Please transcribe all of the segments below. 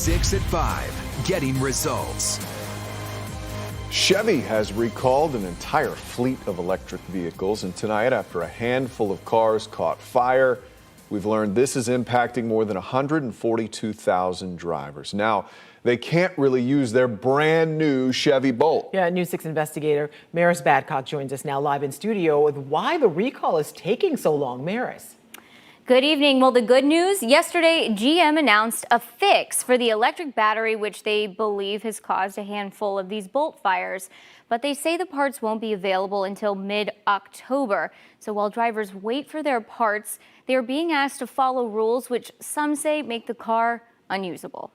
6 at 5, getting results. Chevy has recalled an entire fleet of electric vehicles, and tonight, after a handful of cars caught fire, we've learned this is impacting more than 142,000 drivers. Now, they can't really use their brand new Chevy Bolt. Yeah, News 6 investigator Maris Badcock joins us now live in studio with why the recall is taking so long. Maris. Good evening. Well, the good news, yesterday GM announced a fix for the electric battery, which they believe has caused a handful of these Bolt fires. But they say the parts won't be available until mid-October. So while drivers wait for their parts, they are being asked to follow rules which some say make the car unusable.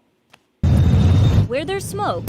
Where there's smoke,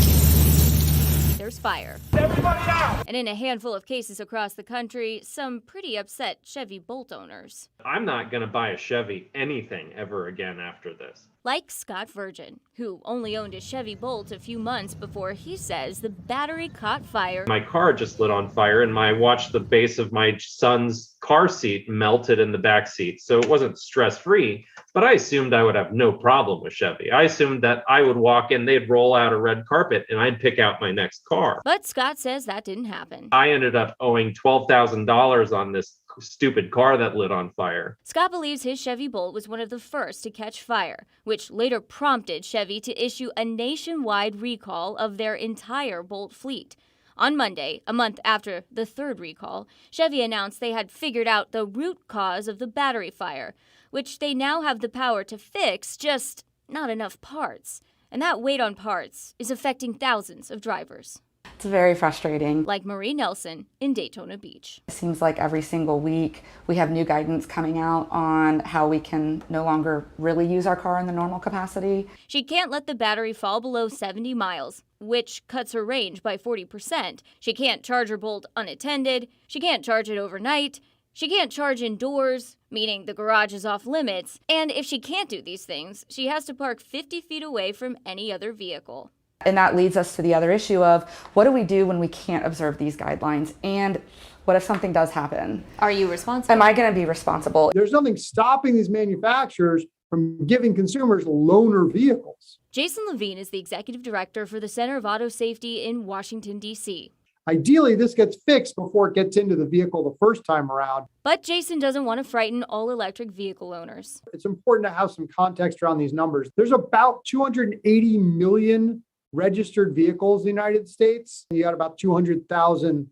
there's fire. Everybody out! And in a handful of cases across the country, some pretty upset Chevy Bolt owners. I'm not going to buy a Chevy anything ever again after this. Like Scott Virgin, who only owned a Chevy Bolt a few months before he says the battery caught fire. My car just lit on fire and I watched the base of my son's car seat melted in the back seat. So it wasn't stress-free, but I assumed I would have no problem with Chevy. I assumed that I would walk in, they'd roll out a red carpet and I'd pick out my next car. But Scott says that didn't happen. I ended up owing $12,000 on this stupid car that lit on fire. Scott believes his Chevy Bolt was one of the first to catch fire, which later prompted Chevy to issue a nationwide recall of their entire Bolt fleet. On Monday, a month after the third recall, Chevy announced they had figured out the root cause of the battery fire, which they now have the power to fix, just not enough parts. And that wait on parts is affecting thousands of drivers. It's very frustrating. Like Marie Nelson in Daytona Beach. It seems like every single week we have new guidance coming out on how we can no longer really use our car in the normal capacity. She can't let the battery fall below 70 miles, which cuts her range by 40%. She can't charge her Bolt unattended. She can't charge it overnight. She can't charge indoors, meaning the garage is off limits. And if she can't do these things, she has to park 50 feet away from any other vehicle. And that leads us to the other issue of what do we do when we can't observe these guidelines? And what if something does happen? Are you responsible? Am I going to be responsible? There's nothing stopping these manufacturers from giving consumers loaner vehicles. Jason Levine is the executive director for the Center of Auto Safety in Washington, D.C. Ideally, this gets fixed before it gets into the vehicle the first time around. But Jason doesn't want to frighten all electric vehicle owners. It's important to have some context around these numbers. There's about 280 million registered vehicles in the United States. You got about 200,000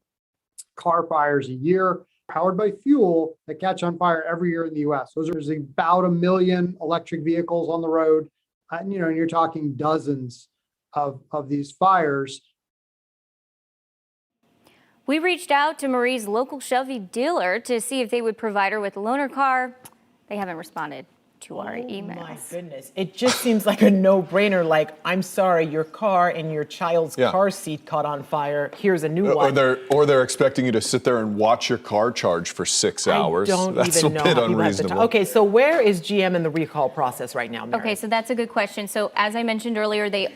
car fires a year powered by fuel that catch on fire every year in the US. So there's about 1 million electric vehicles on the road. And you're talking dozens of these fires. We reached out to Marie's local Chevy dealer to see if they would provide her with a loaner car. They haven't responded to our emails. My goodness. It just seems like a no-brainer. Like, I'm sorry, your car and your child's car seat caught on fire. Here's a new one. Or they're expecting you to sit there and watch your car charge for 6 hours. That's even know a bit unreasonable. Okay, so where is GM in the recall process right now, Mary? Okay, so that's a good question. So as I mentioned earlier, they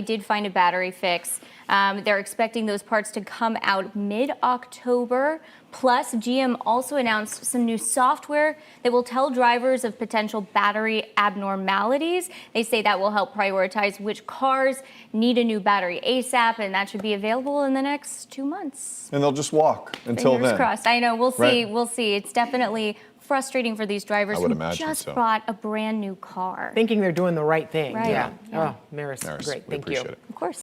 did find a battery fix. They're expecting those parts to come out mid-October. Plus, GM also announced some new software that will tell drivers of potential battery abnormalities. They say that will help prioritize which cars need a new battery ASAP, and that should be available in the next 2 months. And they'll just walk until Fingers then. crossed. I know. We'll see. Right. We'll see. It's definitely frustrating for these drivers who just bought a brand new car. Thinking they're doing the right thing. Right. Yeah. Oh, Maris, great. We Thank you. appreciate it. Of course.